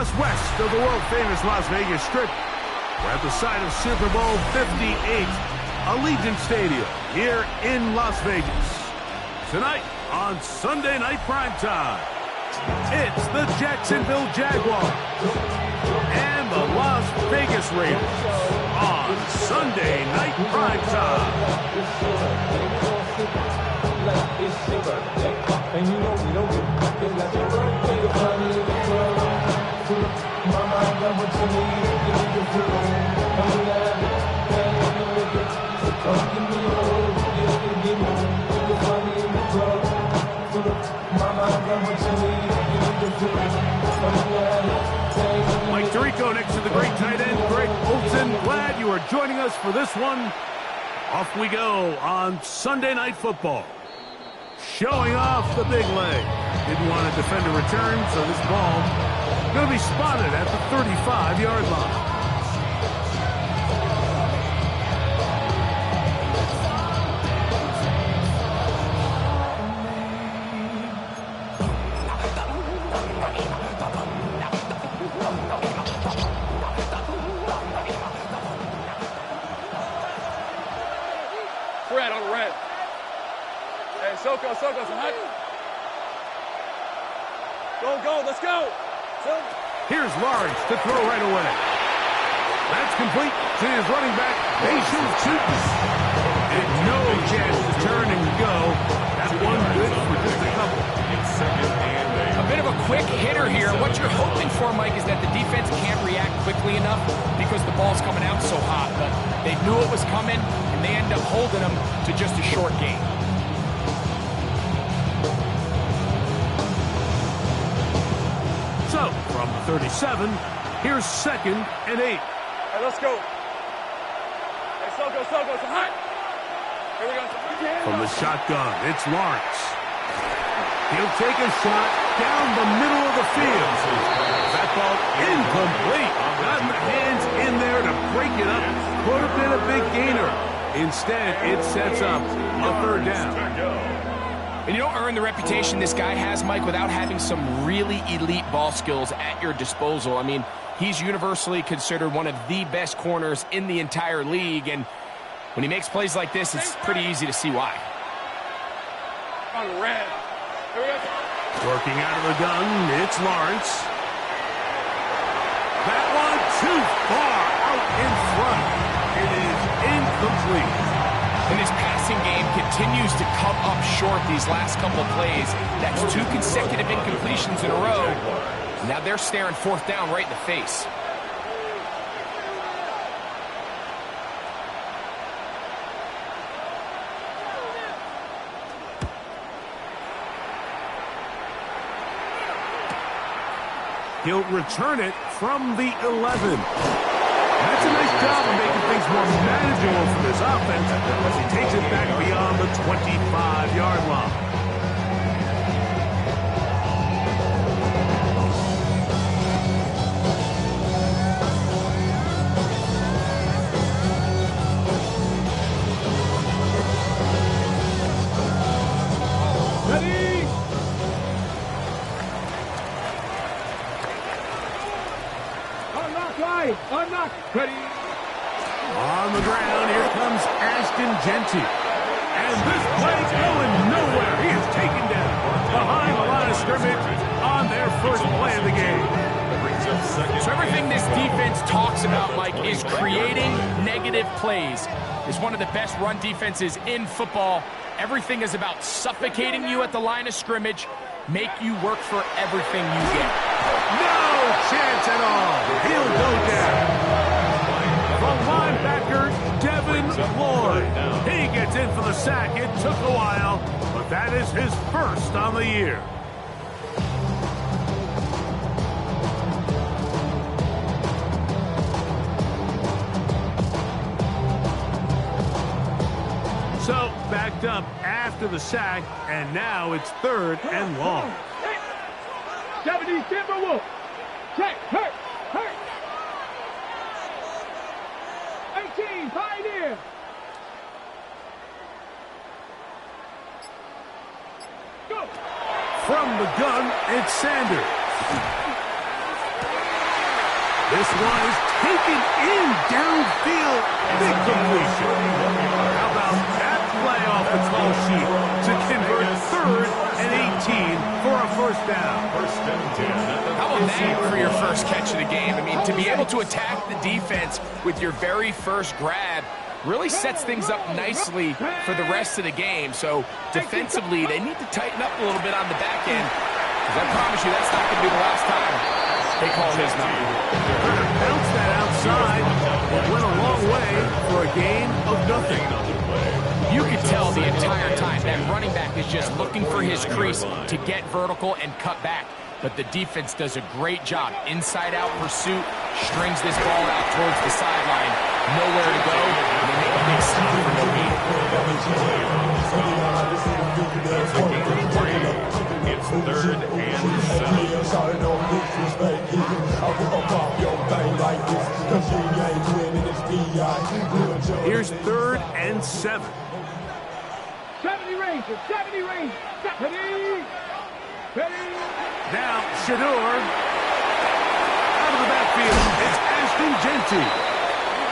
just west of the world-famous Las Vegas Strip. We're at the site of Super Bowl 58, Allegiant Stadium here in Las Vegas. Tonight on Sunday Night Primetime, it's the Jacksonville Jaguars and the Las Vegas Raiders on Sunday Night Primetime. And you know we don't get back in like your birthday, honey, in the club. Mama, I got what you need, give me the flow. Come down, come give me all, give me the money in the club. Mama, I got what you need, give me the flow. Mike Tirico next to the great tight end, Greg Olsen. Glad you are joining us for this one. Off we go on Sunday Night Football. Showing off the big leg. Didn't want to defend a return, so this ball going to be spotted at the 35-yard line. Red on red. Hey, Soko, some hot. Go, let's go. Here's Lawrence to throw right away. That's complete to his running back, Mason Shoots. And no chance to turn and go. That one good for just a couple. A bit of a quick hitter here. What you're hoping for, Mike, is that the defense can't react quickly enough because the ball's coming out so hot. But they knew it was coming, and they end up holding them to just a short gain. So, from the 37, here's 2nd and 8. Hey, let's go. Hey, Soko, some hot. Here we go. From the shotgun, it's Lawrence. He'll take a shot down the middle of the field. That ball incomplete. Got the hands in there to break it up. Could have been a big gainer. Instead, it sets up a 3rd down. And you don't earn the reputation this guy has, Mike, without having some really elite ball skills at your disposal. I mean, he's universally considered one of the best corners in the entire league, and when he makes plays like this, it's pretty easy to see why. On red. Here we go. Working out of the gun, it's Lawrence. That one too far out in front. It is incomplete. And his passing game continues to come up short these last couple plays. That's 2 consecutive incompletions in a row. Now they're staring 4th down right in the face. He'll return it from the 11. That's a nice job of making things more manageable for this offense as he takes it back beyond the 25-yard line. Ready? Unlock. Ready. On the ground, here comes Ashton Genty. And this play's going nowhere. He is taken down behind the line of scrimmage on their first play of the game. So everything this defense talks about, Mike, is creating negative plays. It's one of the best run defenses in football. Everything is about suffocating you at the line of scrimmage, make you work for everything you get. No chance at all. He'll go down. The linebacker, Devin Lloyd. He gets in for the sack. It took a while, but that is his first on the year. So, backed up after the sack, and now it's 3rd and long. Japanese Timberwolf. Check. Hurt. 18, Pioneer. Go. From the gun, it's Sanders. This one is taken in downfield. Big completion. How about that play off the call sheet to convert 3rd and 18 for a first down? How about that for your first catch of the game? I mean, to be able to attack the defense with your very first grab really sets things up nicely for the rest of the game. So defensively, they need to tighten up a little bit on the back end, because I promise you that's not going to be the last time they call his number. Bounce that outside. It went a long way for a gain of nothing. You could tell the entire time that running back is just looking for his crease to get vertical and cut back. But the defense does a great job. Inside-out pursuit, strings this ball out towards the sideline. Nowhere to go, and they make a big stop for no gain. It's 3rd and 7. Here's 3rd and 7. 70 Rangers, 70 Rangers, 70. Ready. Now, Shador. Out of the backfield, it's Ashton Genty.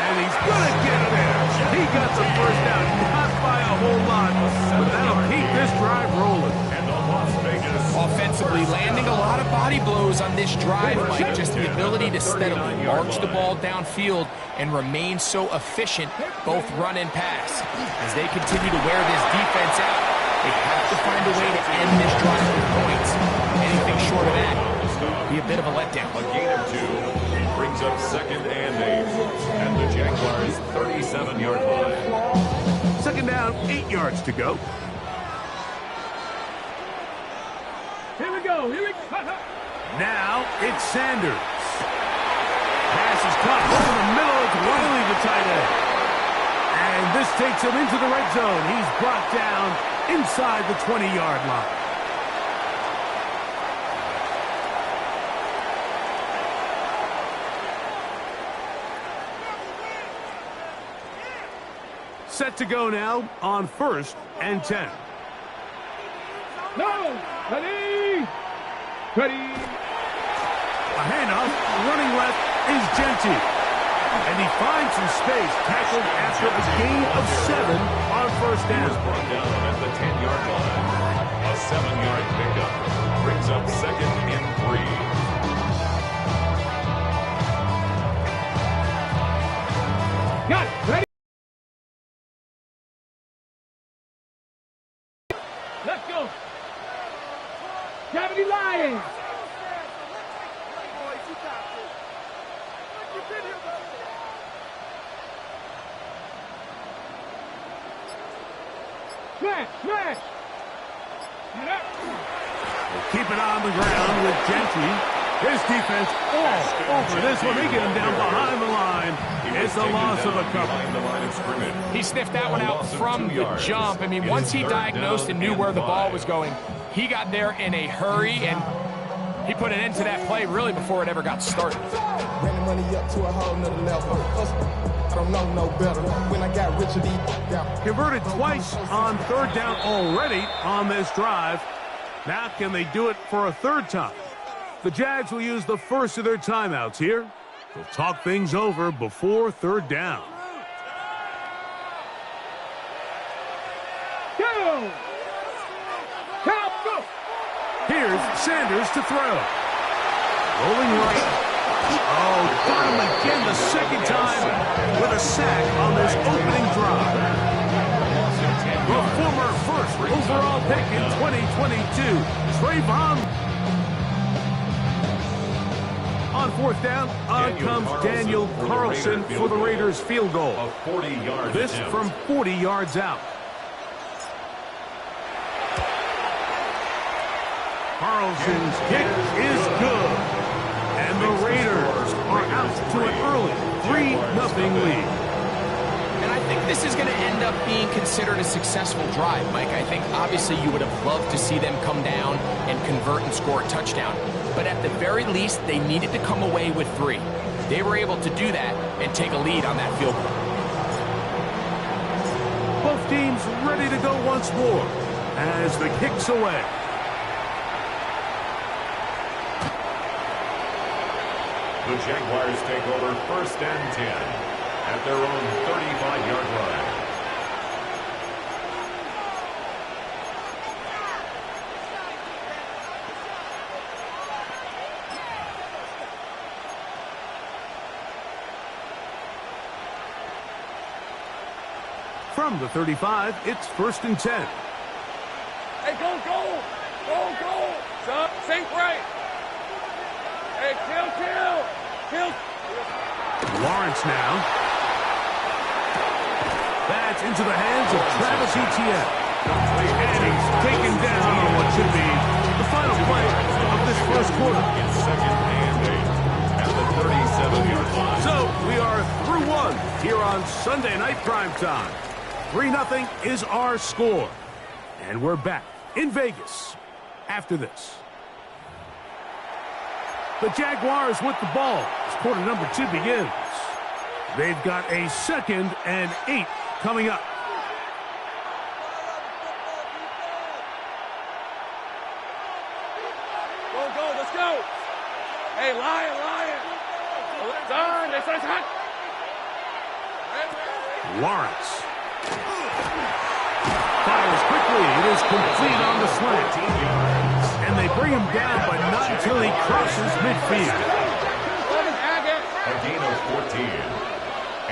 And he's going to get there. He got the first down. Not by a whole lot, but that'll keep this drive rolling. And the Las Vegas Offensively, landing a lot of body blows on this drive, Mike. Just the ability to steadily march the ball downfield and remain so efficient, both run and pass. As they continue to wear this defense out, they have to find a way to end this drive with points. Anything short of that would be a bit of a letdown. a gain of 2. He brings up 2nd and 8. And the Jaguars' 37-yard line. 2nd down, 8 yards to go. Here we go. Here we go. Now it's Sanders. Pass is caught over the middle. It's Wiley, the tight end. And this takes him into the red zone. He's brought down inside the 20-yard line. Set to go now on 1st and 10. No. Ready. Ready. A handoff, running left is Genty. And he finds some space, tackled after a gain of 7 on 1st He was down. brought down at the 10-yard line. A 7-yard pickup brings up 2nd and 3. Got it. Ready. Let's go. 70 Lions. Smash, smash. Keep it on the ground with Genty. His defense all over this one. They get him down behind the line. It's a loss of a Behind the couple. line of scrimmage. He sniffed that one out from the jump. I mean, once he diagnosed and knew where the ball was going, he got there in a hurry, and he put an end to that play really before it ever got started. Ran the money up to a whole nother level. I don't know no better. When I got rich, down. Converted twice on 3rd down already on this drive. Now can they do it for a 3rd time? The Jags will use the first of their timeouts here. They'll talk things over before 3rd down. Go. Help, go. Here's Sanders to throw. Rolling right. Oh, got him again the 2nd time with a sack on this opening drive. The former 1st overall pick in 2022, Trayvon. On 4th down, on comes Daniel Carlson for the Raiders field goal. A 40-yard This attempt. from 40 yards out. Carlson's kick is good. And the Raiders are out to an early 3-0 lead. And I think this is going to end up being considered a successful drive, Mike. I think obviously you would have loved to see them come down and convert and score a touchdown. But at the very least, they needed to come away with 3. They were able to do that and take a lead on that field goal. Both teams ready to go once more as the kick's away. The Jaguars take over 1st and 10 at their own 35-yard line. From the 35, it's 1st and 10. Hey, go, go! Go, go! So, sink right! Hey, kill! Lawrence now. That's into the hands of Travis Etienne. And he's taken down on what should be the final play of this first quarter. It's 2nd and 8 at the 37-yard line. So we are through one here on Sunday Night Primetime. 3-0 is our score. And we're back in Vegas after this. The Jaguars with the ball as quarter number 2 begins. They've got a 2nd and 8 coming up. Go, let's go! Hey, Lion! Done! They said it's hot! Lawrence. Fires quickly. It is complete on the slant. And they bring him down, but not until he crosses midfield. A gain of 14.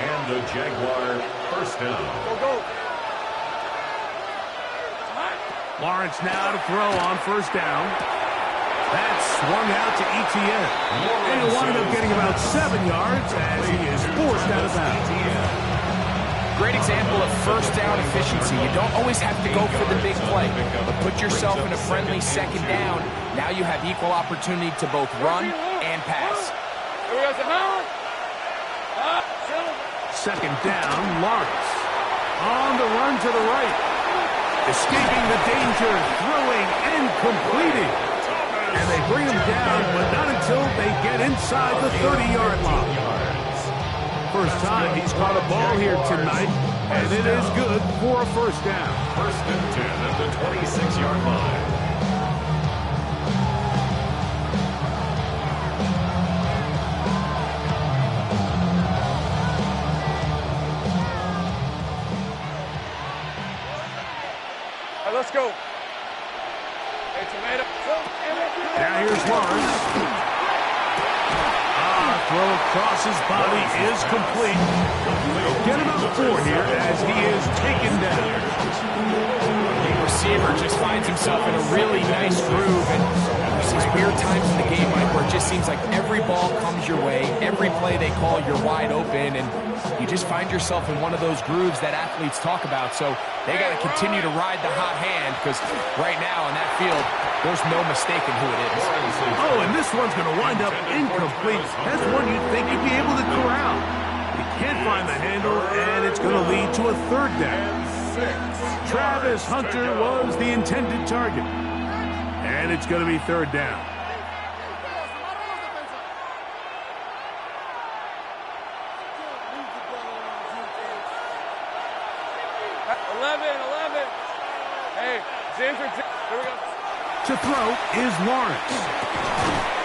And the Jaguar 1st down. Go! Lawrence now to throw on 1st down. That's swung out to Etienne. And he'll wind up getting about 7 yards as he is forced out of bounds. Great example of 1st down efficiency. You don't always have to go for the big play, but put yourself in a friendly 2nd down. Now you have equal opportunity to both run and pass. Here we go, Sahara! 2nd down, Lawrence. On the run to the right. Escaping the danger, throwing and completing. And they bring him down, but not until they get inside the 30-yard line. First time he's caught a ball here tonight, and it is good for a 1st down. 1st and 10 at the 26-yard line. All right, let's go. Hey, tomato. Now here's Lawrence. Throw across his body is complete. They'll get him out 4 here as he is taken down. The receiver just finds himself in a really nice groove, and there's these weird times in the game, Mike, where it just seems like every ball comes your way, every play they call, you're wide open, and you just find yourself in one of those grooves that athletes talk about. So they got to continue to ride the hot hand, because right now in that field, there's no mistaking who it is. Oh, and this one's going to wind up incomplete. That's one you'd think you'd be able to corral. You can't find the handle, and it's going to lead to a 3rd down. Travis Hunter was the intended target. And it's going to be 3rd down. Hey, James, here we go. To throw is Lawrence.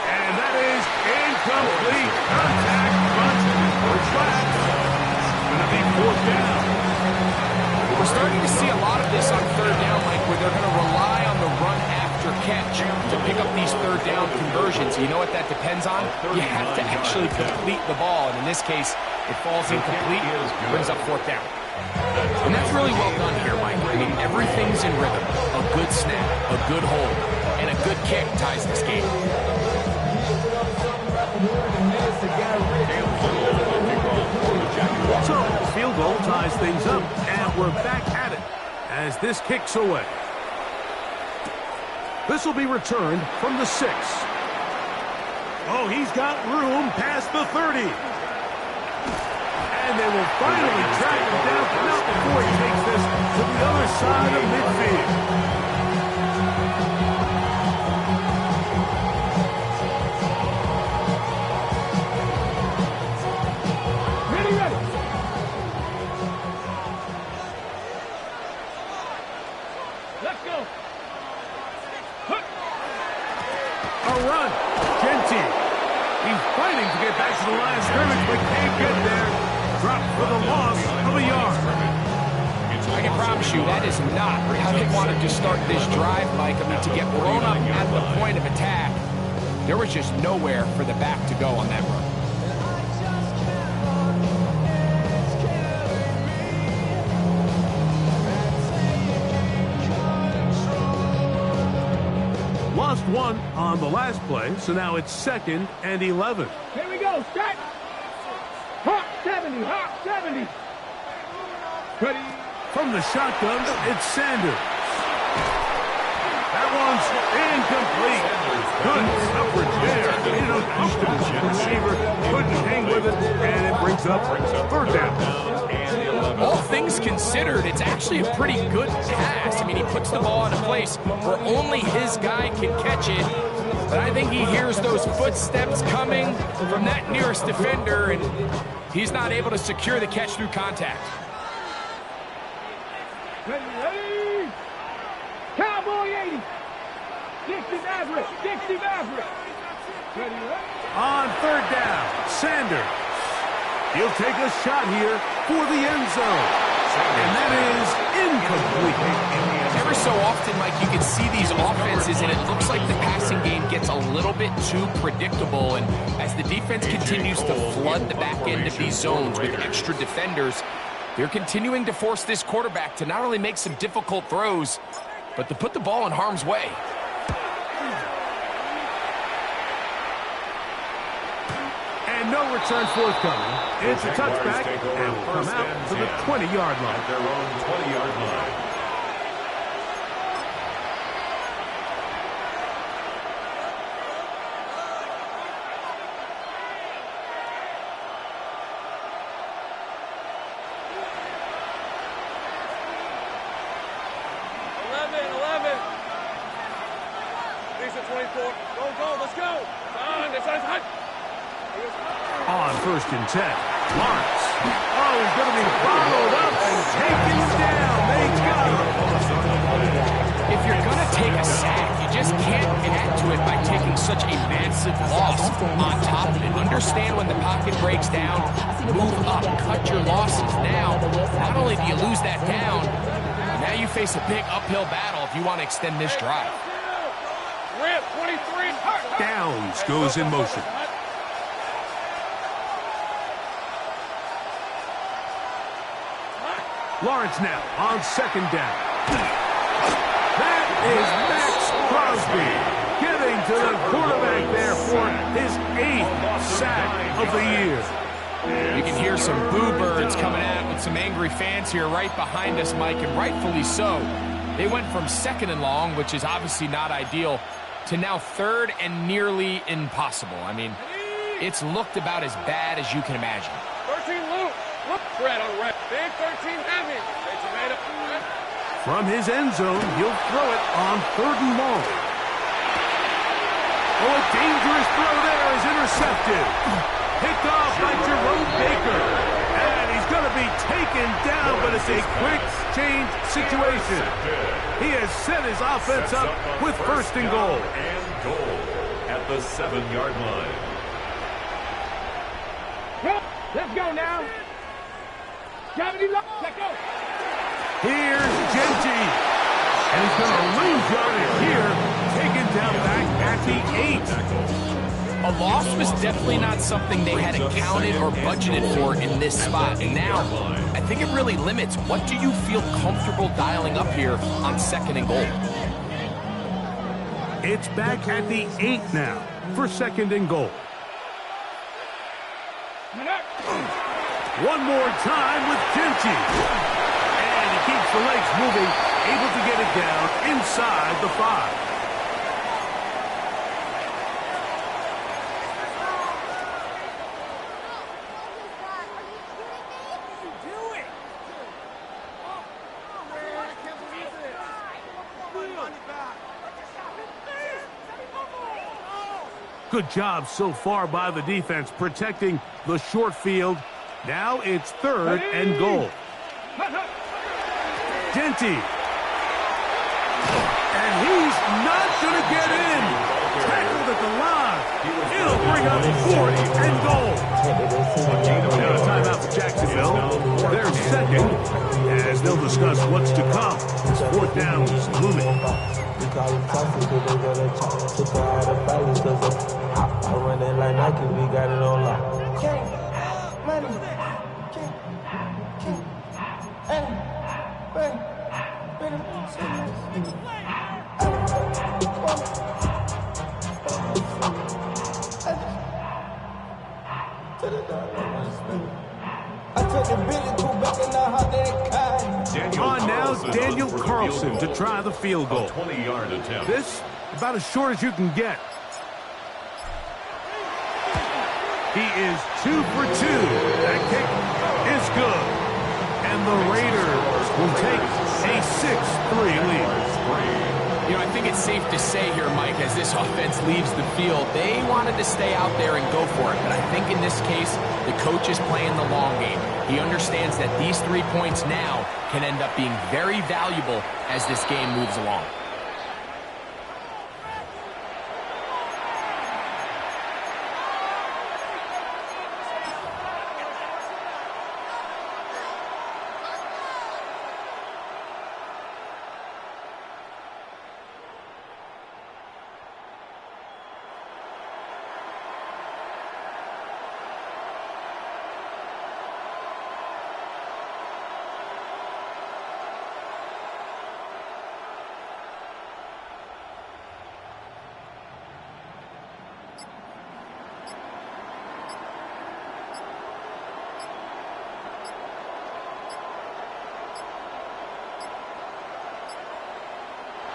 And that is incomplete. Contact, but first flag. Going to be 4th down. We're starting to see a lot of this on 3rd down, Mike, where they're going to rely on the run after catch to pick up these 3rd down conversions. You know what that depends on? You have to actually complete the ball, and in this case, it falls incomplete, brings up 4th down. And that's really well done here, Mike. I mean, everything's in rhythm. A good snap, a good hold, and a good kick ties this game. So, field goal ties things up, and we're back at it as this kicks away. This will be returned from the 6. Oh, he's got room past the 30. And they will finally track him down, but not before he takes this to the other side of midfield. Let's go. A run. Genty. He's fighting to get back back to the line of scrimmage, but can't get there. Dropped for the loss of a yard. I can promise you that is not how they wanted to start this drive, Mike. I mean, to get blown up at the point of attack, there was just nowhere for the back to go on that run. Lost one on the last play, so now it's 2nd and 11. Here we go, set. Hot 70, hot 70. Ready. From the shotgun, it's Sanders. That one's incomplete. Good coverage there. You know, the receiver couldn't hang with it, and it brings up 3rd down. All things considered, it's actually a pretty good pass. I mean, he puts the ball in a place where only his guy can catch it. But I think he hears those footsteps coming from that nearest defender, and he's not able to secure the catch through contact. Ready, ready. Cowboy 80. Dixie Maverick, Dixie Maverick. Ready, ready. On 3rd down, Sanders. He'll take a shot here for the end zone. And that is incomplete. Every so often, Mike, you can see these offenses, and it looks like the passing game gets a little bit too predictable. And as the defense continues to flood the back end of these zones with extra defenders, they're continuing to force this quarterback to not only make some difficult throws, but to put the ball in harm's way. And no return forthcoming. It's a touchback, and will come out to the 20-yard line. At their own 20-yard line. On 1st and 10, Lawrence. Oh, he's going to be followed up and taken down. They got him. If you're going to take a sack, you just can't add to it by taking such a massive loss on top of it. Understand when the pocket breaks down, move up, cut your losses. Now, not only do you lose that down, now you face a big uphill battle if you want to extend this drive. Downs goes in motion. Lawrence now on 2nd down. That is Max Crosby getting to the quarterback there for his 8th sack of the year. You can hear some boo birds coming out with some angry fans here right behind us, Mike, and rightfully so. They went from 2nd and long, which is obviously not ideal, to now 3rd and nearly impossible. I mean, it's looked about as bad as you can imagine. 13 loop. Look, red on red. Big 13 heavy. From his end zone, he'll throw it on 3rd and long. Oh, a dangerous throw there is intercepted. Picked off by Jerome Baker. And he's going to be taken down, but it's a quick change situation. He has set his offense up with 1st and goal. And goal at the 7-yard line. Let's go now. Gravity lock. Let's go. Here's Genty. And he's going to lose yardage here. Taken down back at the 8. A loss was definitely not something they had accounted or budgeted for in this spot. And now, I think it really limits what do you feel comfortable dialing up here on 2nd and goal. It's back at the 8 now for 2nd and goal. One more time with Genty. And he keeps the legs moving, able to get it down inside the 5. Good job so far by the defense protecting the short field. Now it's 3rd and goal. Genty. And he's not going to get in. Tackled at the line. It'll bring up 4th and goal. Now a timeout for Jacksonville. They're second, as they'll discuss what's to come. 4th down is looming. We call it tough because they got a chop. Took her out of balance because I run it like Nike, we got it on lock. On now, Daniel Carlson to try the field goal. 20-yard attempt. This, about as short as you can get. He is 2 for 2. That kick is good. And the Raiders will take a 6-3 lead. You know, I think it's safe to say here, Mike, as this offense leaves the field, they wanted to stay out there and go for it. But I think in this case, the coach is playing the long game. He understands that these 3 points now can end up being very valuable as this game moves along.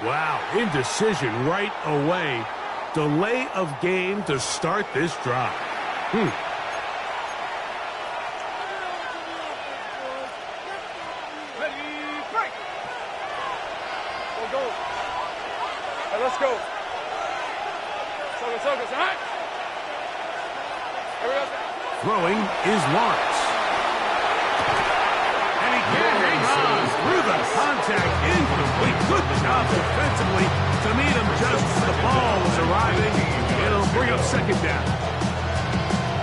Wow, indecision right away. Delay of game to start this drive. Ready, break. Go. Hey, let's go. Circle, all right? Here we go. Throwing is Lawrence. And he can't hang on through the contact. Incomplete. Good job defensively to meet him just as the ball was arriving. It'll bring up 2nd down.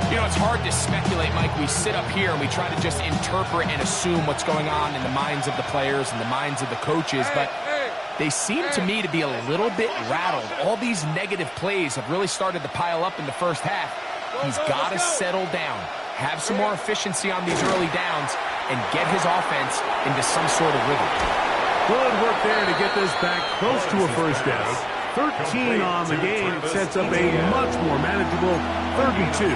You know, it's hard to speculate, Mike. We sit up here and we try to just interpret and assume what's going on in the minds of the players and the minds of the coaches, but they seem to me to be a little bit rattled. All these negative plays have really started to pile up in the first half. He's got to settle down, have some more efficiency on these early downs, and get his offense into some sort of rhythm. Good work there to get this back close to a 1st down. 13 on the game sets up a much more manageable 3rd and 2. 13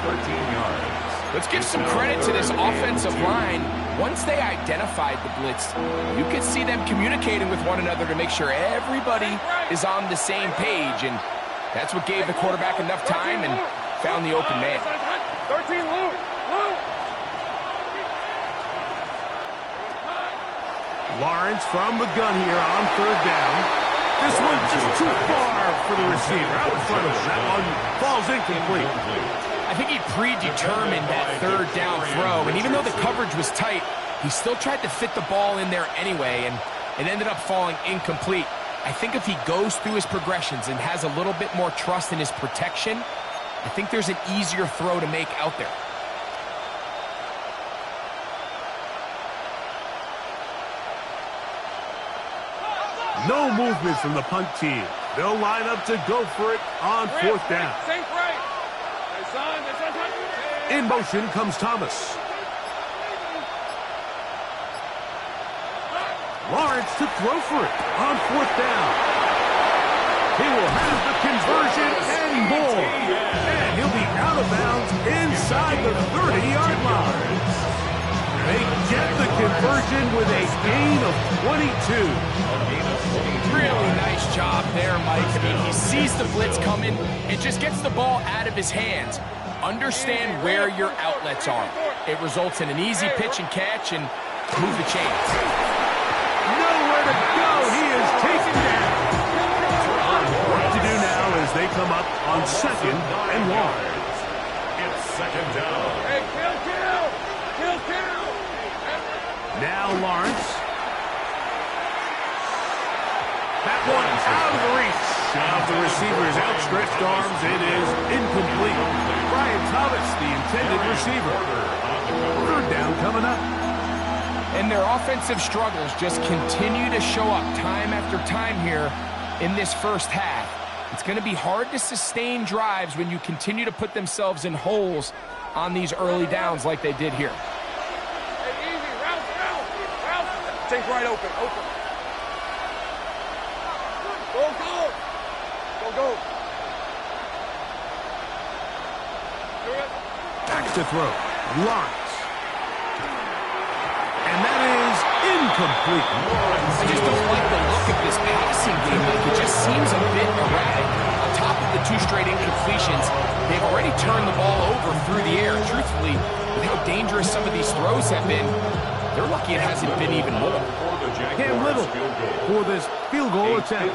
yards. Let's give some credit to this offensive line. Once they identified the blitz, you could see them communicating with one another to make sure everybody is on the same page, and that's what gave the quarterback enough time and found the open man. 13, Lou. Lawrence from the gun here on 3rd down. This one's just too far for the receiver. Out in front of him. That one falls incomplete. I think he predetermined that 3rd down throw, and even though the coverage was tight, he still tried to fit the ball in there anyway, and it ended up falling incomplete. I think if he goes through his progressions and has a little bit more trust in his protection, I think there's an easier throw to make out there. No movement from the punt team. They'll line up to go for it on 4th down. Sink right. In motion comes Thomas. Lawrence to throw for it on 4th down. He will have the conversion and more. And he'll be out of bounds inside the 30-yard line. They get the conversion with a gain of 22. Really nice job there, Mike. I mean, he sees the blitz coming and just gets the ball out of his hands. Understand where your outlets are. It results in an easy pitch and catch and move the chains. Nowhere to go. He is taken down. What to do now as they come up on 2nd and 1. It's 2nd down. Hey, kill. Now Lawrence. That one out of the reach. Now the receiver's outstretched arms. It is incomplete. Brian Thomas, the intended receiver. Third down coming up. And their offensive struggles just continue to show up time after time here in this first half. It's going to be hard to sustain drives when you continue to put themselves in holes on these early downs like they did here. Hey, easy, route. Take right open. Go. Back to throw. Lawrence. And that is incomplete. I just don't like the look of this passing game. Like, it just seems a bit erratic. On top of the 2 straight incompletions, they've already turned the ball over through the air. Truthfully, with how dangerous some of these throws have been, they're lucky it hasn't been even more. Cam Little for this field goal attempt.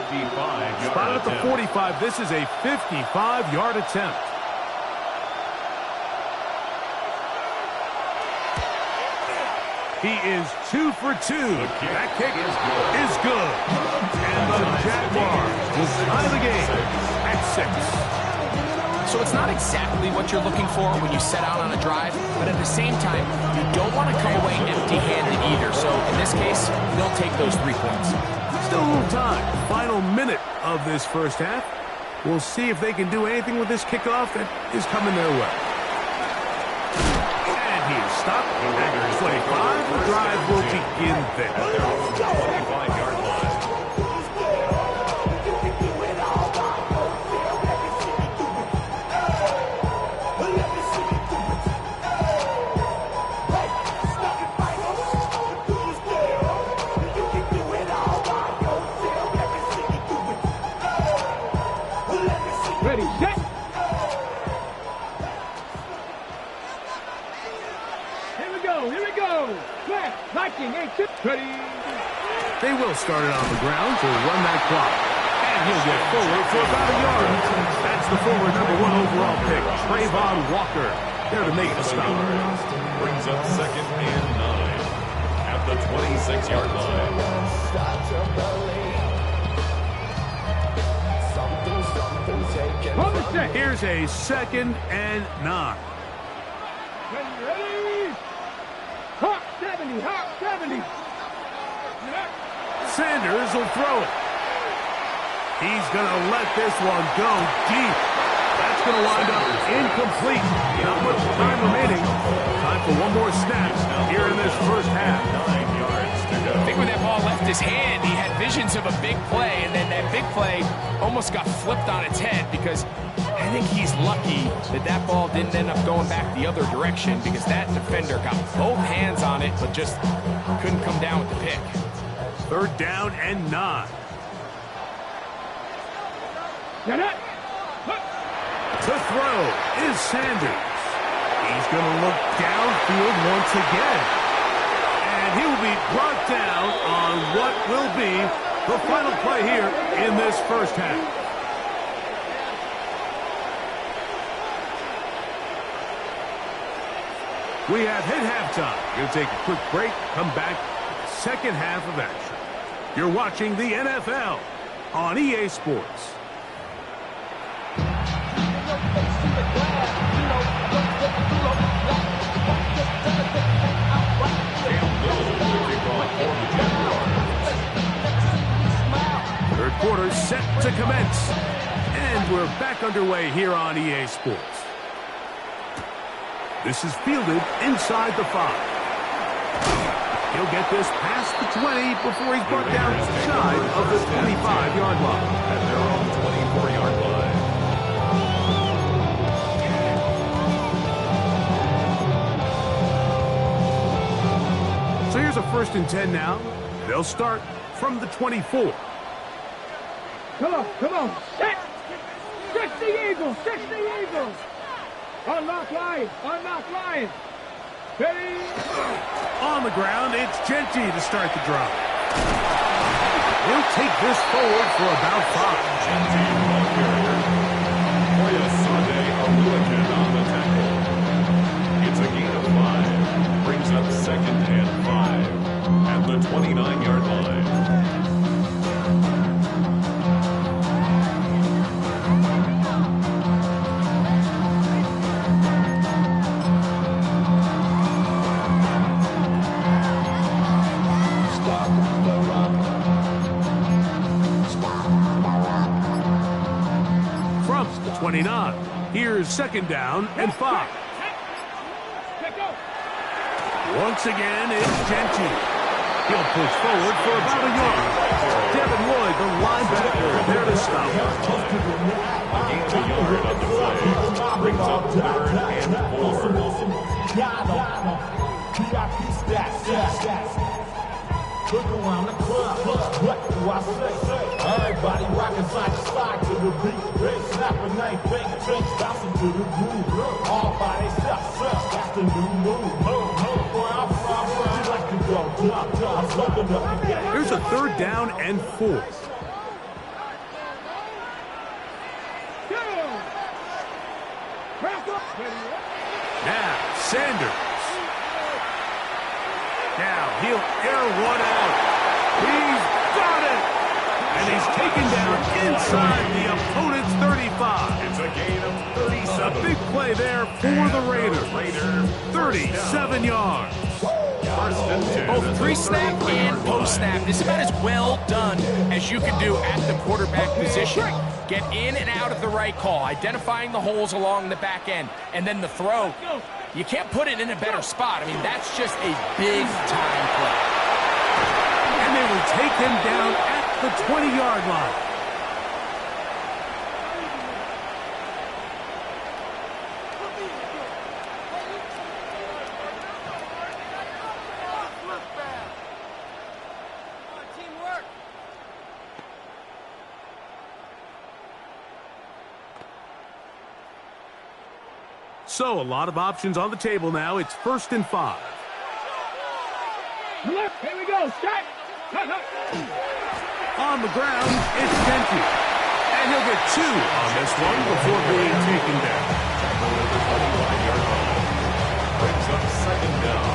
Spotted at the 45. This is a 55-yard attempt. He is 2 for 2. That kick is good. And the Jaguars will tie the game at 6. So it's not exactly what you're looking for when you set out on a drive, but at the same time, you don't want to come away empty-handed either. So in this case, they'll take those 3 points. Still a little time. Final minute of this first half. We'll see if they can do anything with this kickoff that is coming their way. And he is stopped at 25. The drive will begin there. 25-yard line. Ready, set. Here we go. Flash, Viking, 8-2. Ready. They will start it on the ground to run that clock. And he'll get forward for about a yard. That's the forward #1 overall pick, Trayvon Walker, there to make the stop. Brings up 2nd and 9 at the 26-yard line. Here's a 2nd and 9. Ready. Hawk 70. Sanders will throw it. He's going to let this one go deep. That's going to wind up incomplete. Not much time remaining. Time for one more snap here in this first half. 9 yards to go. I think when that ball left his hand, he had visions of a big play, and then that big play almost got flipped on its head because I think he's lucky that that ball didn't end up going back the other direction because that defender got both hands on it but just couldn't come down with the pick. 3rd down and 9. Get it. To throw is Sanders. He's going to look downfield once again. And he will be brought down on what will be the final play here in this first half. We have hit halftime. We'll take a quick break, come back, second half of action. You're watching the NFL on EA Sports. Third quarter set to commence. And we're back underway here on EA Sports. This is fielded inside the 5. He'll get this past the 20 before he's brought down shy of the 25-yard line. At their own 24-yard line. So here's a 1st and 10 now. They'll start from the 24. Come on. Set. Stretch the Eagles. Unlock line. Ready. On the ground, it's Genty to start the drive. He'll take this forward for about 5. Sunday, a Milliken on the tackle. It's a gain of 5. Brings up 2nd and 5 at the 29-yard line. Here's second down and 5. Once again, it's Gentry. He'll push forward for about a yard. Devin Lloyd, the linebacker, there to stop. Gain a yard on the play. Brings up 3rd and 4. Look around the club, what do I say? Everybody rockin' side to side to the beat. Snap a night, bang, drinks, bouncing to the groove. All by themselves, that's the new move. Where I'm from, you like to go top. I'm smoking up the gas. Here's a 3rd down and 4. Now, Sanders. Now, he'll air one out. He's got it! And he's taken down inside the opponent's 35. It's a gain of A 37. big play there for the Raiders. 37 yards. First and 10. Both pre-snap and post-snap. This is about as well done as you can do at the quarterback position. Get in and out of the right call, identifying the holes along the back end, and then the throw. You can't put it in a better spot. I mean, that's just a big-time play. And they will take him down at the 20-yard line. So, a lot of options on the table now. It's 1st and 5. Here we go. Start. On the ground, it's Gentry. And he'll get 2 on this one before being taken down. Brings up 2nd down.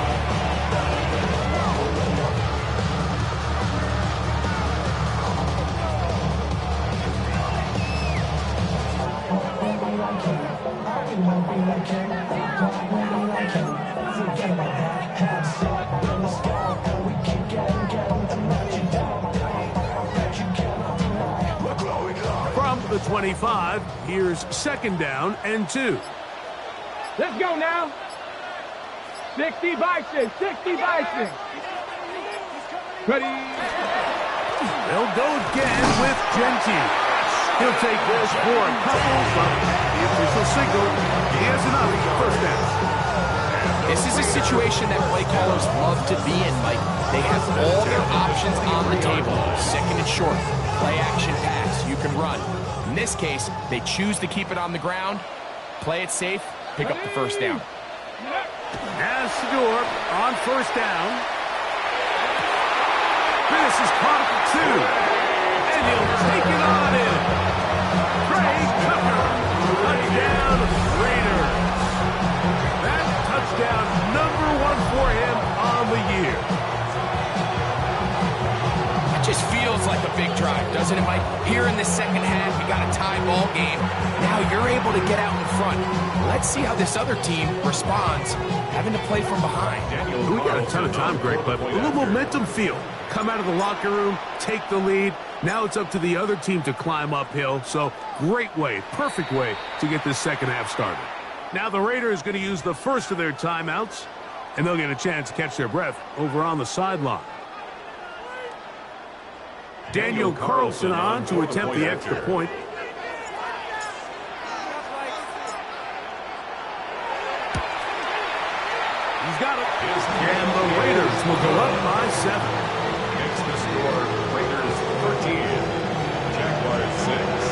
From the 25, here's 2nd down and 2. Let's go now. 60 by 6. 60 by 6. Ready. They'll go again with Gentry. He'll take this for a couple, but the official signal, he has enough. 1st down. This is a situation that play callers love to be in, Mike. They have all their options on the table. 2nd and short, play action pass, you can run. In this case, they choose to keep it on the ground, play it safe, pick up the 1st down. As Shador on 1st down. This is caught for 2. And he'll take it on in. Craig Tucker, touchdown Raiders. That touchdown number 1 for him on the year. It just feels like a big drive, doesn't it, Mike? Here in the 2nd half, you got a tie ball game. Now you're able to get out in front. Let's see how this other team responds, having to play from behind. We got a ton of time, Greg, but a little momentum feel. Come out of the locker room, take the lead. Now it's up to the other team to climb uphill. So great way, perfect way to get this 2nd half started. Now the Raiders going to use the first of their timeouts, and they'll get a chance to catch their breath over on the sideline. Daniel Carlson on to attempt the extra point. He's got it. And the Raiders will go up by 7. Makes the score Raiders 13, Jaguars 6.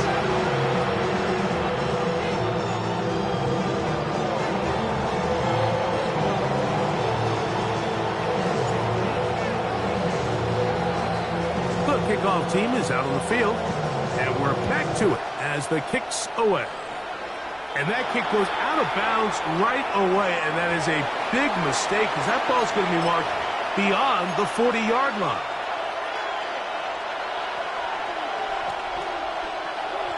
The kickoff team is out on the field, and we're back to it as the kick's away. And that kick goes out of bounds right away, and that is a big mistake because that ball's going to be marked beyond the 40-yard line.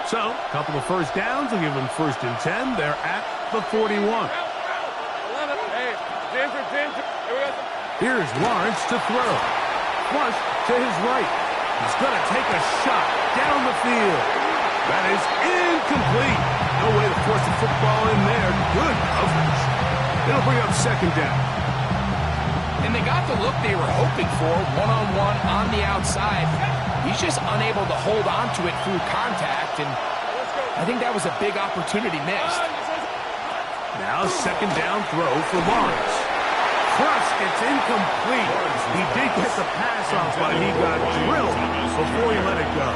So, a couple of 1st downs will give them 1st and 10. They're at the 41. 11. Hey, Ginger. Here we go. Here's Lawrence to throw. Flush to his right. He's going to take a shot down the field. That is incomplete. No way to force the football in there. Good coverage. It'll bring up second down. And they got the look they were hoping for, one-on-one on the outside. He's just unable to hold on to it through contact, and I think that was a big opportunity missed. Now second down throw for Lawrence. Crush, it's incomplete. He did get the pass off, but he got drilled before he let it go.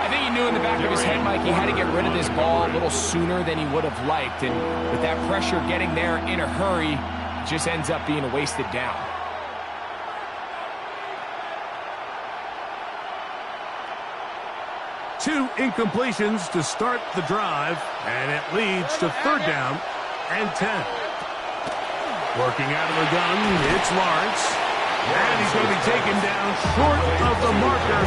I think he knew in the back of his head, Mike, he had to get rid of this ball a little sooner than he would have liked, and with that pressure getting there in a hurry, it just ends up being a wasted down. Two incompletions to start the drive, and it leads to third down and 10. Working out of the gun, it's Lawrence. And he's going to be taken down short of the marker.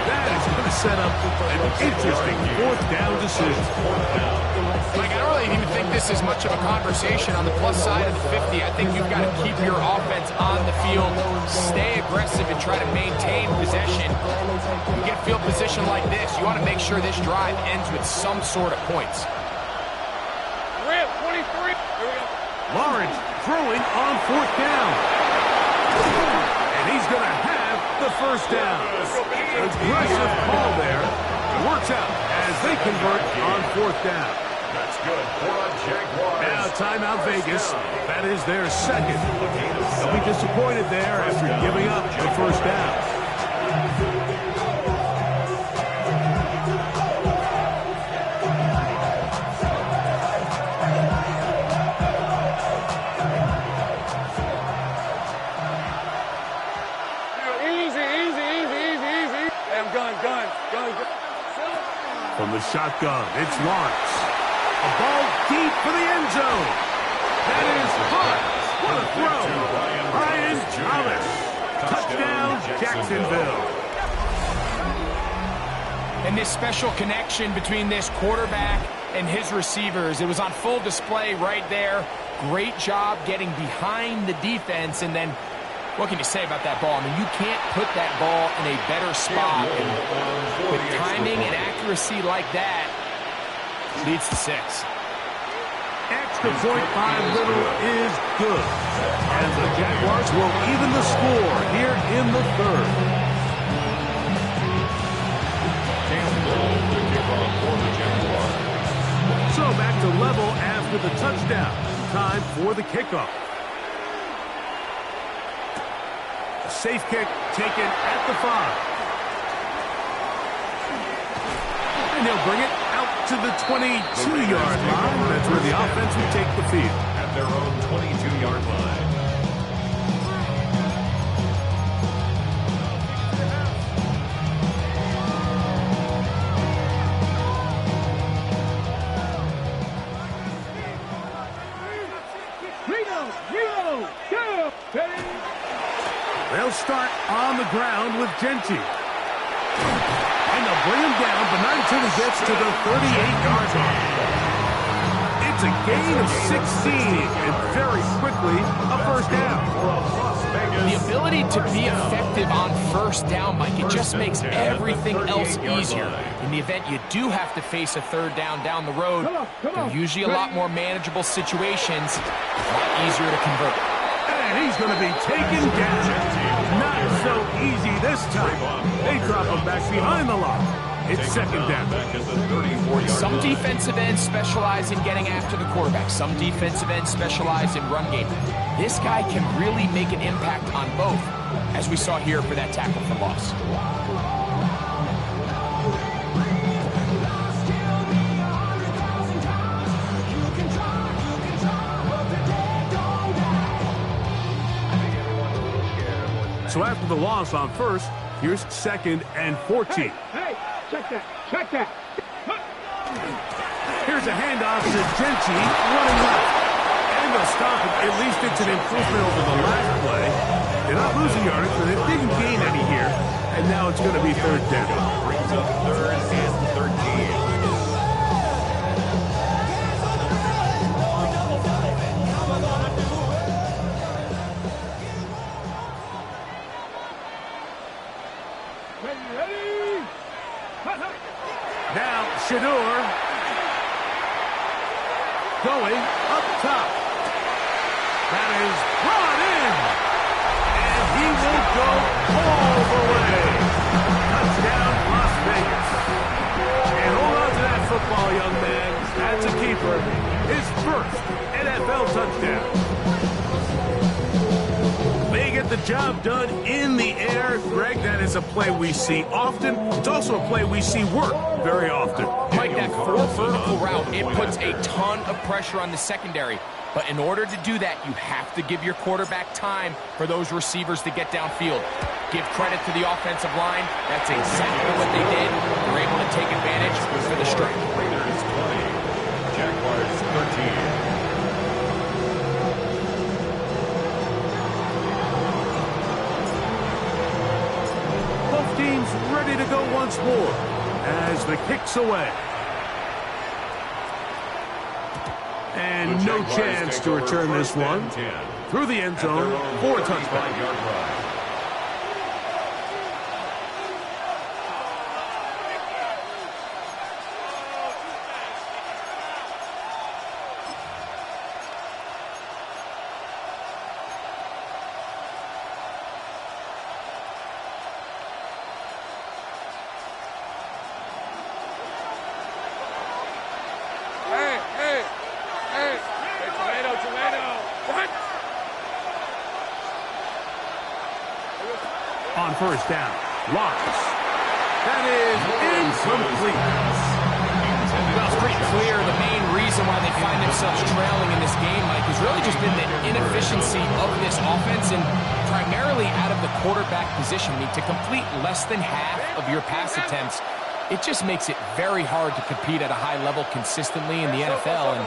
That is going to set up an interesting fourth down decision. Mike, I don't really even think this is much of a conversation on the plus side of the 50. I think you've got to keep your offense on the field, stay aggressive, and try to maintain possession. You get a field position like this, you want to make sure this drive ends with some sort of points. Rip, 23. Here we go. Lawrence throwing on fourth down. And he's going to have the first down. Aggressive call there. Works out as they convert on fourth down. That's good for a Jaguars. Now timeout Vegas. That is their second. They'll be disappointed there after giving up the first down. From the shotgun, it's Lawrence. A ball deep for the end zone. That is hot. What a throw. Ryan Thomas. Touchdown, Jacksonville. And this special connection between this quarterback and his receivers, it was on full display right there. Great job getting behind the defense, and then what can you say about that ball? I mean, you can't put that ball in a better spot. And with timing and accuracy like that, leads to 6. Extra point by little is good. And the Jaguars will even the score here in the third. So back to level after the touchdown. Time for the kickoff. Safe kick taken at the 5. And they'll bring it out to the 22-yard line. That's where the offense will take the field. At their own 22-yard line. They'll start on the ground with Genty. And they'll bring him down, but not until he gets to the 38-yard line. It's a gain of 16, and very quickly, a first down. The ability to be effective on first down, Mike, it just makes everything else easier. In the event you do have to face a third down the road, they're usually a lot more manageable situations, a lot easier to convert. And he's going to be taken down. Not so easy this time. They drop him back behind the line. It's second down. Some defensive ends specialize in getting after the quarterback. Some defensive ends specialize in run game. This guy can really make an impact on both, as we saw here for that tackle for loss. So after the loss on first, here's second and 14. Hey, check that, check that. Here's a handoff to Genty, running left. And they'll stop it. At least it's an improvement over the last play. They're not losing yardage, but they didn't gain any here. And now it's going to be third down. Brings up third and 13. Shador. Going up top. That is brought in. And he will go all the way. Touchdown, Las Vegas. And hold on to that football, young man. That's a keeper. His first NFL touchdown. They get the job done in the air. Greg, that is a play we see often. It's also a play we see work very often. Mike, that 4 vertical route, it puts a ton of pressure on the secondary. But in order to do that, you have to give your quarterback time for those receivers to get downfield. Give credit to the offensive line. That's exactly what they did. They're able to take advantage for the strike. Raiders 20, Jaguars 13. Both teams ready to go once more as the kick's away. And no chance to return this one through the end zone for a touchdown. On first down, Lawrence. That is incomplete. Well, it's pretty clear the main reason why they find themselves trailing in this game, Mike, has really just been the inefficiency of this offense and primarily out of the quarterback position. I mean, to complete less than half of your pass attempts, it just makes it very hard to compete at a high level consistently in the NFL. And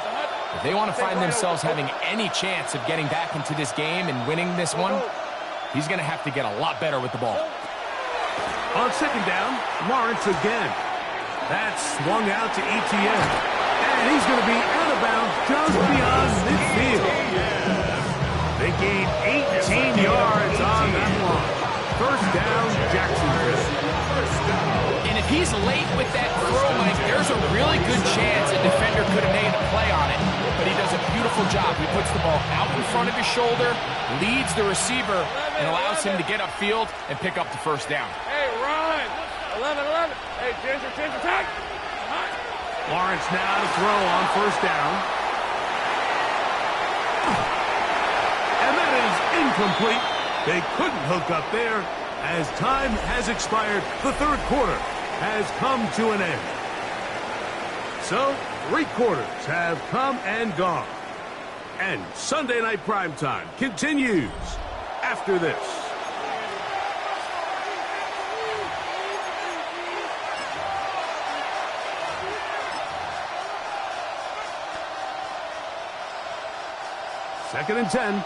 if they want to find themselves having any chance of getting back into this game and winning this one, he's going to have to get a lot better with the ball. On second down, Lawrence again. That's swung out to ETN. And he's going to be out of bounds just beyond midfield. They gain 18 yards on that one. First down, Jacksonville. And if he's late with that throw, Mike, there's a really good chance a defender could have made a play on it. But he does a beautiful job. He puts the ball out in front of his shoulder, leads the receiver, and allows him to get upfield and pick up the first down. Hey, run! 11. Hey, Ginger, attack! Lawrence now to throw on first down. And that is incomplete. They couldn't hook up there as time has expired. The third quarter has come to an end. So, 3 quarters have come and gone. And Sunday Night Primetime continues after this. Second and 10.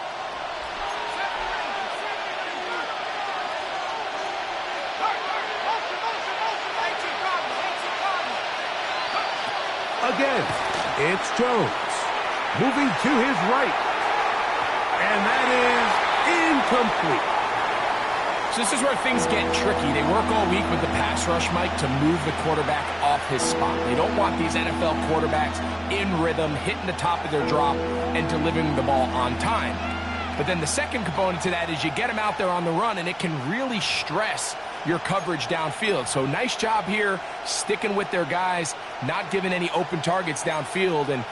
Again, it's Jones. Moving to his right. And that is incomplete. So this is where things get tricky. They work all week with the pass rush, Mike, to move the quarterback off his spot. They don't want these NFL quarterbacks in rhythm, hitting the top of their drop, and delivering the ball on time. But then the second component to that is you get them out there on the run, and it can really stress your coverage downfield. So nice job here, sticking with their guys, not giving any open targets downfield, and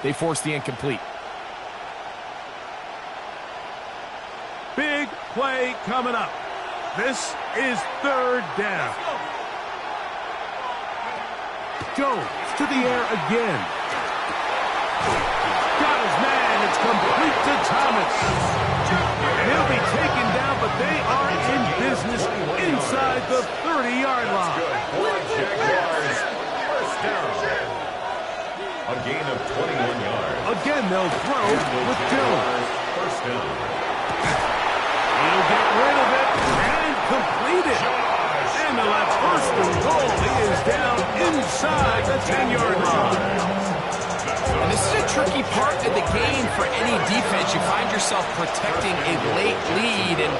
they force the incomplete. Big play coming up. This is third down. Jones to the air again. Got his man. It's complete to Thomas. And he'll be taken down, but they are in business inside the 30-yard line. Jaguars, first down. A gain of 21 yards. Again, they'll throw with Jones. First down. He'll get rid of it and complete it. And that's first and goal. He is down inside the 10-yard line. And this is a tricky part of the game for any defense. You find yourself protecting a late lead, and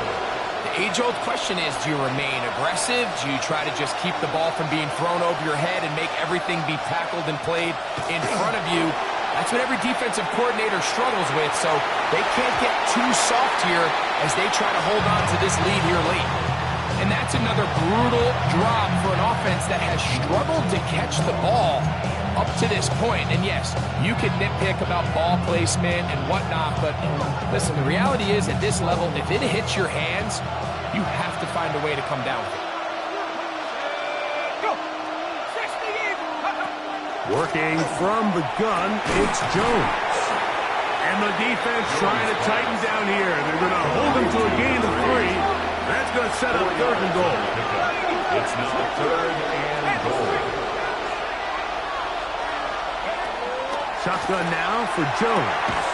The age-old question is, do you remain aggressive? Do you try to just keep the ball from being thrown over your head and make everything be tackled and played in front of you? That's what every defensive coordinator struggles with, so they can't get too soft here as they try to hold on to this lead here late. And that's another brutal drop for an offense that has struggled to catch the ball up to this point. And yes, you can nitpick about ball placement and whatnot, but listen, the reality is at this level, if it hits your hands, you have to find a way to come down with it. Working from the gun, it's Jones. And the defense trying to tighten down here. They're going to hold him to a gain of 3. That's going to set up 3rd and goal. It's now 3rd and goal. Shotgun now for Jones.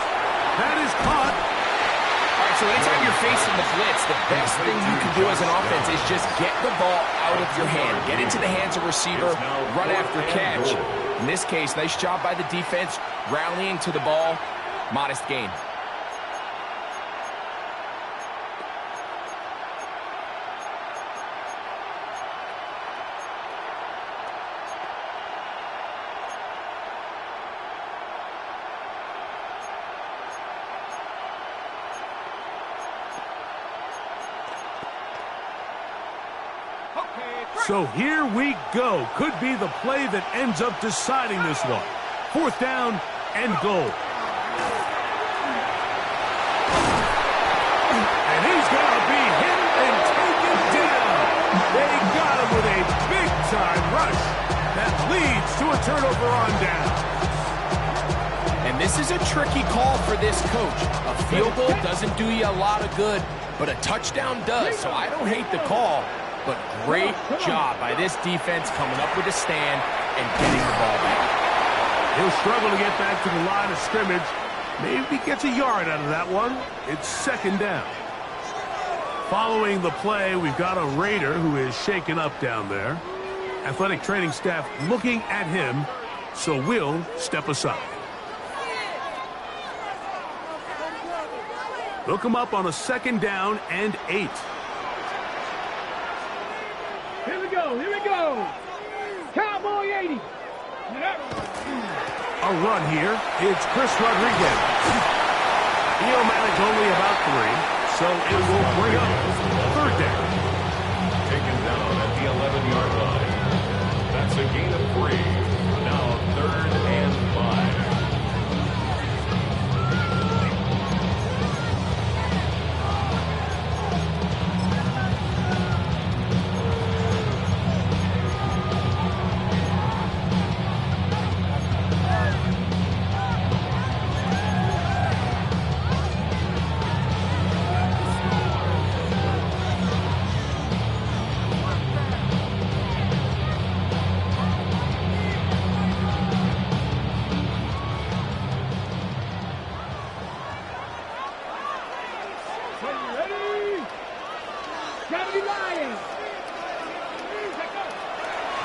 That is caught. All right, so anytime you're facing the blitz, the best thing you can do as an offense is just get the ball out of your hand. Get into the hands of receiver, run after catch. In this case, nice job by the defense, rallying to the ball, modest gain. So here we go. Could be the play that ends up deciding this one. 4th down and goal. And he's going to be hit and taken down. They got him with a big-time rush that leads to a turnover on down. And this is a tricky call for this coach. A field goal doesn't do you a lot of good, but a touchdown does. So I don't hate the call. But great job by this defense coming up with a stand and getting the ball back. He'll struggle to get back to the line of scrimmage. Maybe gets a yard out of that one. It's 2nd down. Following the play, we've got a Raider who is shaken up down there. Athletic training staff looking at him, so we'll step aside. Look him up on a 2nd down and 8. Here we go. Cowboy 80. A run here. It's Chris Rodriguez. He'll manage only about 3, so it will bring up 3rd down. Taken down at the 11-yard line. That's a gain of 3. Now 3rd and 5.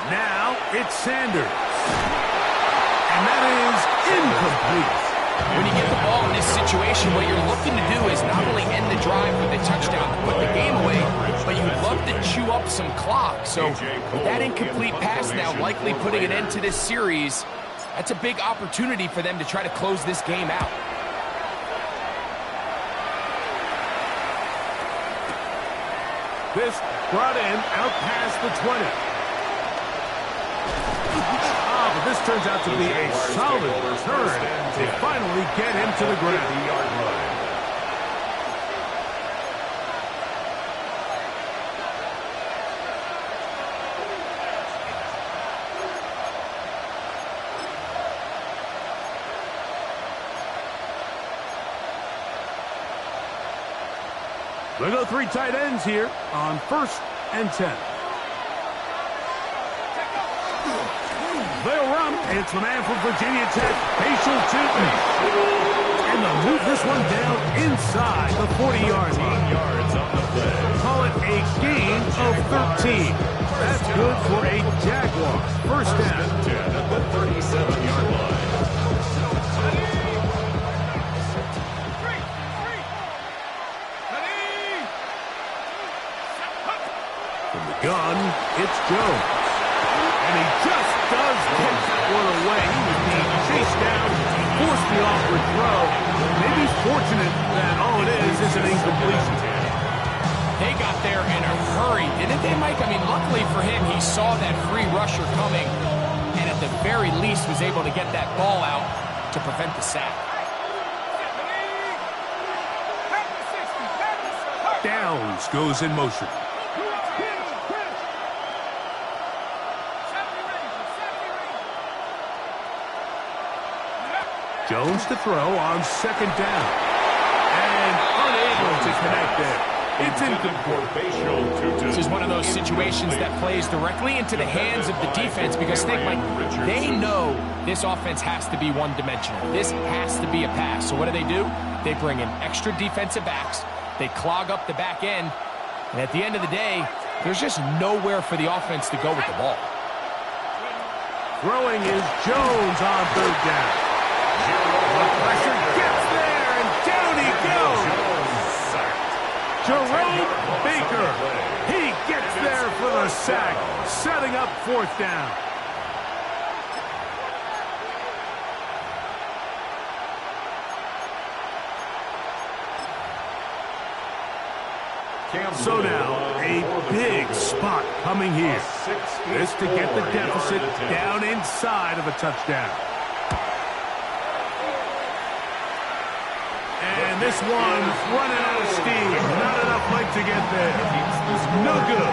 Now it's Sanders. And that is incomplete. When you get the ball in this situation, what you're looking to do is not only end the drive with a touchdown to put the game away, but you'd love to chew up some clock. So with that incomplete pass now likely putting an end to this series, that's a big opportunity for them to try to close this game out. This brought in out past the 20. But this turns out to be a solid return. They finally get him to the ground. They go 3 tight ends here on 1st and 10. They'll run. It's the man from Virginia Tech, Facial Tootin. And they'll move this one down inside the 40-yard line. Yards on the play. Call it a gain of 13. That's good for a Jaguar. 1st down. 10 at the 37-yard line. gun, it's Jones. And he just does get that one away. He was being chased down, forced the awkward throw. Maybe he's fortunate that all it is an incompletion. They got there in a hurry, didn't they, Mike? I mean, luckily for him, he saw that free rusher coming, and at the very least was able to get that ball out to prevent the sack. Downs goes in motion. Jones to throw on second down. And unable to connect there. It's incomplete. This is one of those situations that plays directly into the hands of the defense because, think, Mike, they know this offense has to be one-dimensional. This has to be a pass. So what do? They bring in extra defensive backs. They clog up the back end. And at the end of the day, there's just nowhere for the offense to go with the ball. Throwing is Jones on third down. The pressure gets there, and down he goes. Jerome Baker. He gets there for the sack, setting up fourth down. So now, a big spot coming here. This to get the deficit down inside of a touchdown. And this one running out of steam. Not enough light to get there. No good.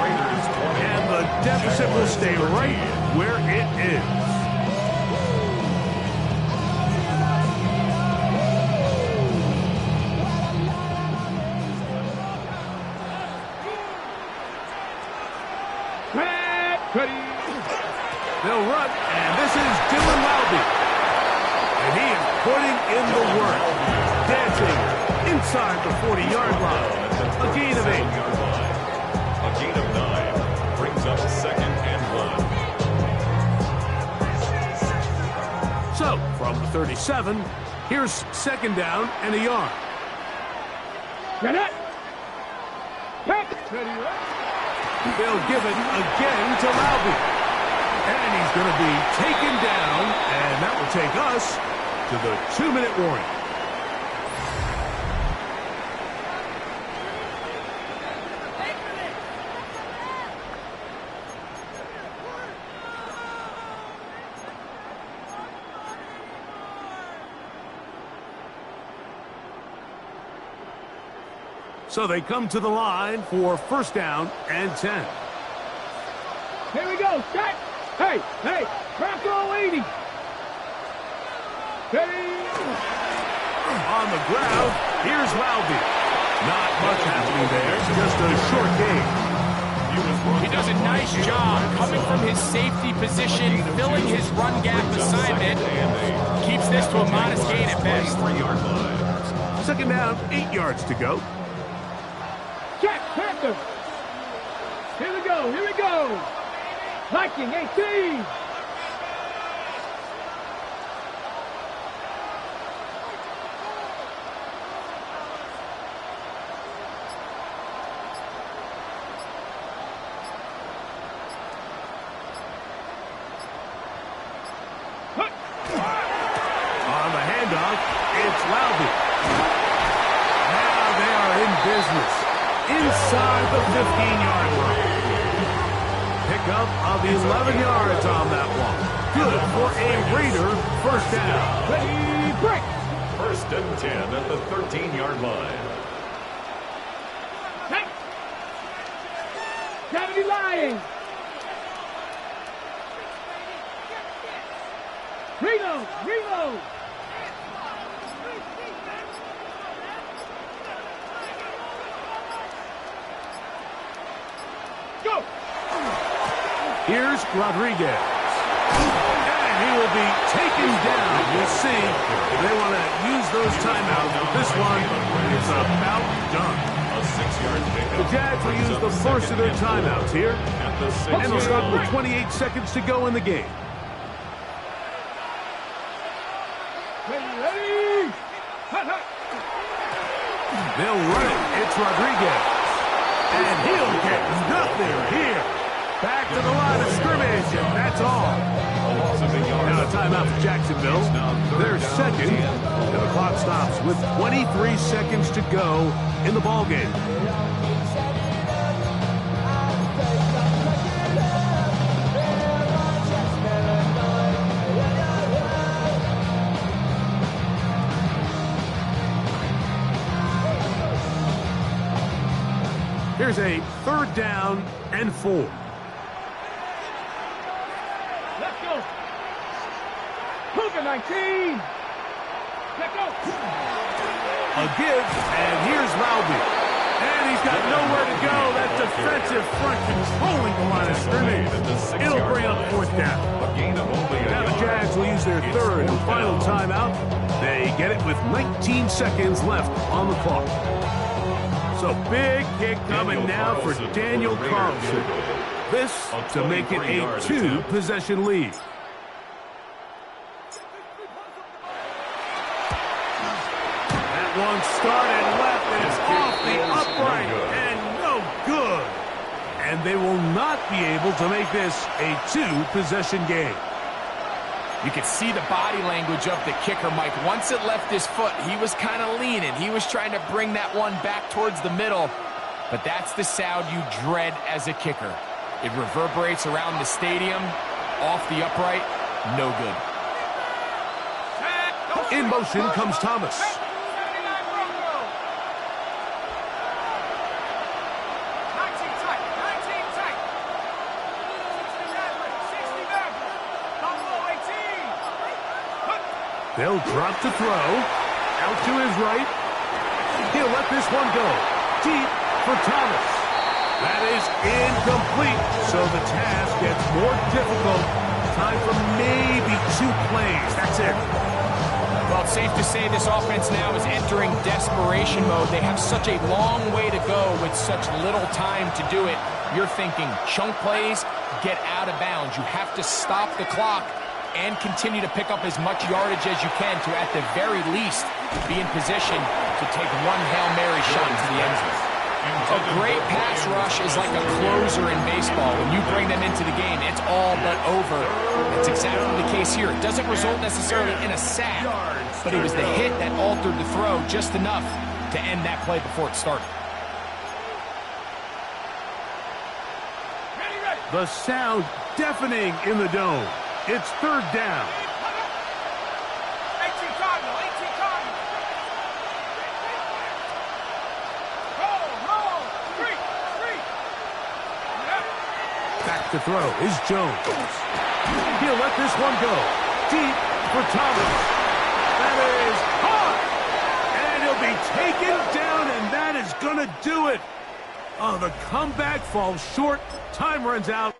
And the deficit will stay right where it is. They'll run, and this is Dylan Lowby. And he is putting in the work. Dancing inside the 40-yard line. A gain of 8. A gain of 9 brings up second and 1. So, from the 37, here's second down and a yard. Get it! They'll give it again to Lowby. And he's going to be taken down, and that will take us to the 2-minute warning. So they come to the line for first down and 10. Here we go, set! Hey, Bronco 80! Ready! On the ground, here's Lowby. Not much happening there, just a short gain. He does a nice job coming from his safety position, filling his run gap assignment. Keeps this to a modest gain at best. Second down, 8 yards to go. Check, Panther! Here we go! Viking 18! On the handoff, it's Lowby. Now they are in business. Inside the 15-yard line. Pickup of 11 yards on that one. Good for a Raider first down. Ready, break! First and 10 at the 13-yard line. Hey! 70 lying! Reload! Go! Here's Rodriguez. And he will be taken down. We'll see if they want to use those timeouts. But this one is about done. A 6-yard pickup. The Jags will use the first of their timeouts here. And they'll start with 28 seconds to go in the game. Ready! Hot! They'll run it. It's Rodriguez. And he'll get nothing here. Back to the line of scrimmage, and that's all. Now a timeout for Jacksonville. They're second, and the clock stops with 23 seconds to go in the ballgame. Here's a 3rd down and 4. Let's go. Cougar 19. Let's go. A give, and here's Laube. And he's got nowhere to go. That defensive front controlling the line of scrimmage. It'll bring up 4th down. Now the Jags will use their 3rd and final timeout. They get it with 19 seconds left on the clock. So big kick coming now for Daniel Carlson. This to make it a 2-possession lead. That one started left, and it's off the upright, and no good. And they will not be able to make this a 2-possession game. You could see the body language of the kicker, Mike. Once it left his foot, he was kind of leaning. He was trying to bring that one back towards the middle. But that's the sound you dread as a kicker. It reverberates around the stadium, off the upright, no good. In motion comes Thomas. They'll drop to throw. Out to his right. He'll let this one go. Deep for Thomas. That is incomplete. So the task gets more difficult. Time for maybe 2 plays. That's it. Well, it's safe to say this offense now is entering desperation mode. They have such a long way to go with such little time to do it. You're thinking chunk plays, get out of bounds. You have to stop the clock and continue to pick up as much yardage as you can to, at the very least, be in position to take one Hail Mary shot into the end zone. A great pass rush is like a closer in baseball. When you bring them into the game, it's all but over. That's exactly the case here. It doesn't result necessarily in a sack, but it was the hit that altered the throw just enough to end that play before it started. The sound deafening in the dome. It's 3rd down. 18 Cardinal, 18 Cardinal. Roll, 3. Back to throw is Jones. He'll let this one go. Deep for Thomas. That is hard. And he'll be taken down, and that is going to do it. Oh, the comeback falls short. Time runs out.